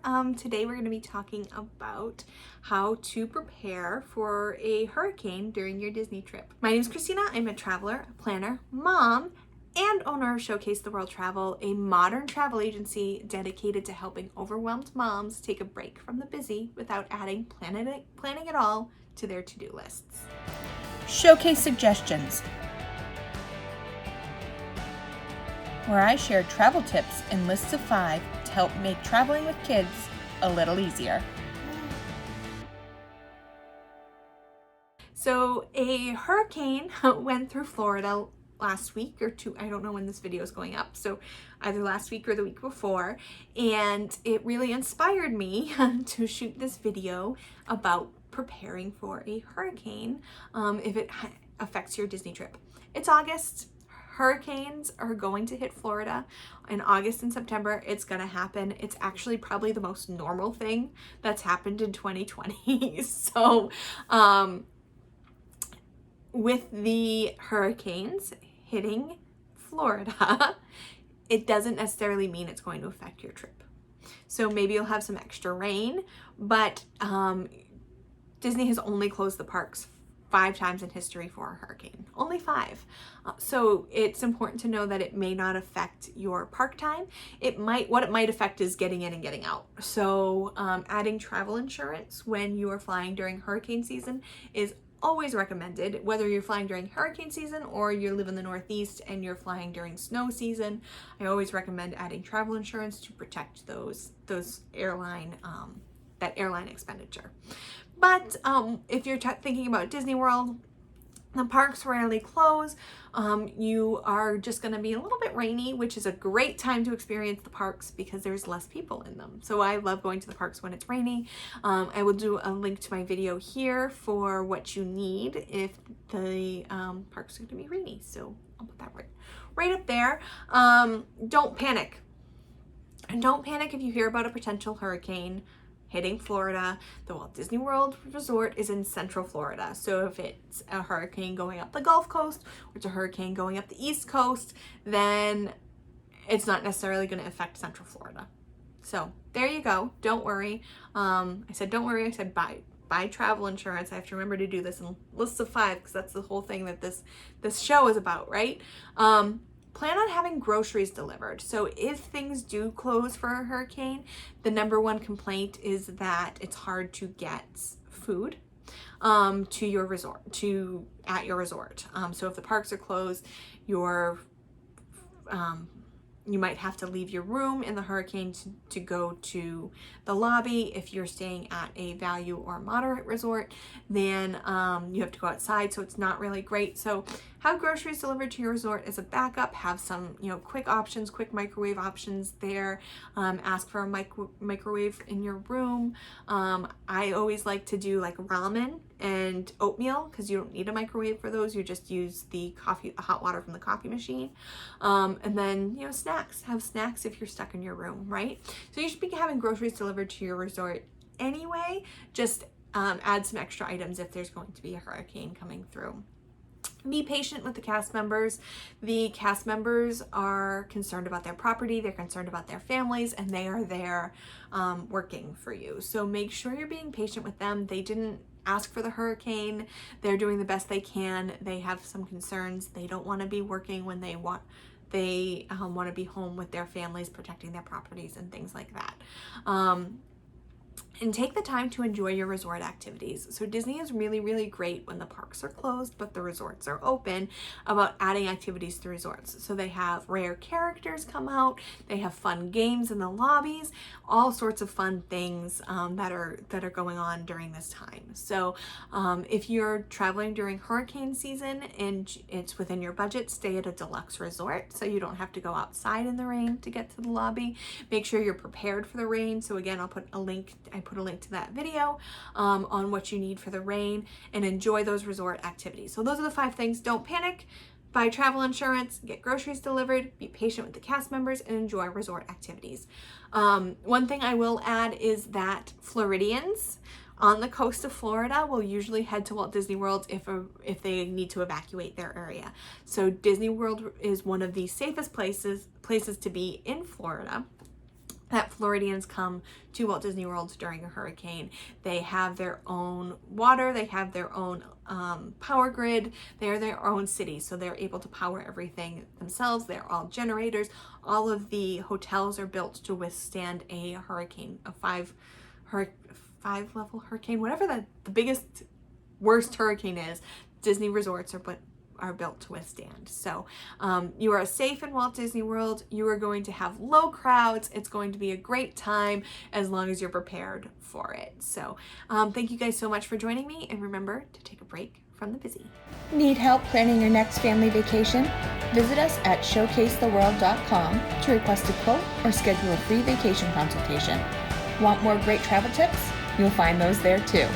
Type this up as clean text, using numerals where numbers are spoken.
there. Today we're going to be talking about how to prepare for a hurricane during your Disney trip. My name is Christina. I'm a traveler, a planner, mom, and owner of Showcase the World Travel, a modern travel agency dedicated to helping overwhelmed moms take a break from the busy without adding planning it all to their to-do lists. Showcase Suggestions, where I share travel tips and lists of 5 to help make traveling with kids a little easier. So a hurricane went through Florida last week or two. I don't know when this video is going up. So either last week or the week before. And it really inspired me to shoot this video about preparing for a hurricane if it affects your Disney trip. It's August. Hurricanes are going to hit Florida in August and September. It's going to happen. It's actually probably the most normal thing that's happened in 2020. So with the hurricanes hitting Florida, it doesn't necessarily mean it's going to affect your trip. So maybe you'll have some extra rain, but Disney has only closed the parks 5 times in history for a hurricane. Only 5. So it's important to know that it may not affect your park time. What it might affect is getting in and getting out. So adding travel insurance when you are flying during hurricane season is always recommended, whether you're flying during hurricane season or you live in the Northeast and you're flying during snow season. I always recommend adding travel insurance to protect those airline expenditure. But if you're thinking about Disney World, the parks rarely close. You are just going to be a little bit rainy, which is a great time to experience the parks because there's less people in them. So I love going to the parks when it's rainy. I will do a link to my video here for what you need if the parks are going to be rainy. So I'll put that right up there. Don't panic. And don't panic if you hear about a potential hurricane hitting Florida. The Walt Disney World Resort is in Central Florida. So if it's a hurricane going up the Gulf Coast or it's a hurricane going up the East Coast, then it's not necessarily going to affect Central Florida. So there you go. Don't worry. I said don't worry. I said buy travel insurance. I have to remember to do this in lists of 5 because that's the whole thing that this show is about, right? Plan on having groceries delivered. So if things do close for a hurricane, the number one complaint is that it's hard to get food to your resort, at your resort. So if the parks are closed, you might have to leave your room in the hurricane to go to the lobby. If you're staying at a value or moderate resort, then you have to go outside, so it's not really great. So have groceries delivered to your resort as a backup. Have some, quick microwave options there. Ask for a microwave in your room. I always like to do like ramen and oatmeal because you don't need a microwave for those. You just use the hot water from the coffee machine. And then, snacks. Have snacks if you're stuck in your room, right? So you should be having groceries delivered to your resort anyway. Just add some extra items if there's going to be a hurricane coming through. Be patient with the cast members. The cast members are concerned about their property, they're concerned about their families, and they are there working for you. So make sure you're being patient with them. They didn't ask for the hurricane. They're doing the best they can. They have some concerns. They don't want to be working when they want to be home with their families, protecting their properties and things like that. And take the time to enjoy your resort activities. So Disney is really, really great when the parks are closed, but the resorts are open about adding activities to resorts. So they have rare characters come out, they have fun games in the lobbies, all sorts of fun things that are going on during this time. So if you're traveling during hurricane season and it's within your budget, stay at a deluxe resort so you don't have to go outside in the rain to get to the lobby. Make sure you're prepared for the rain. So again, I put a link to that video on what you need for the rain, and enjoy those resort activities. So those are the 5 things. Don't panic. Buy travel insurance, get groceries delivered, be patient with the cast members, and enjoy resort activities. One thing I will add is that Floridians on the coast of Florida will usually head to Walt Disney World if they need to evacuate their area. So Disney World is one of the safest places to be in Florida. that Floridians come to Walt Disney World during a hurricane. They have their own water, they have their own power grid, they're their own city, so they're able to power everything themselves. They're all generators. All of the hotels are built to withstand a hurricane, a five level hurricane, whatever the biggest, worst hurricane is. Disney resorts are built to withstand. So you are safe in Walt Disney World. You are going to have low crowds. It's going to be a great time as long as you're prepared for it. So thank you guys so much for joining me, and remember to take a break from the busy. Need help planning your next family vacation? Visit us at showcasetheworld.com to request a quote or schedule a free vacation consultation. Want more great travel tips? You'll find those there too.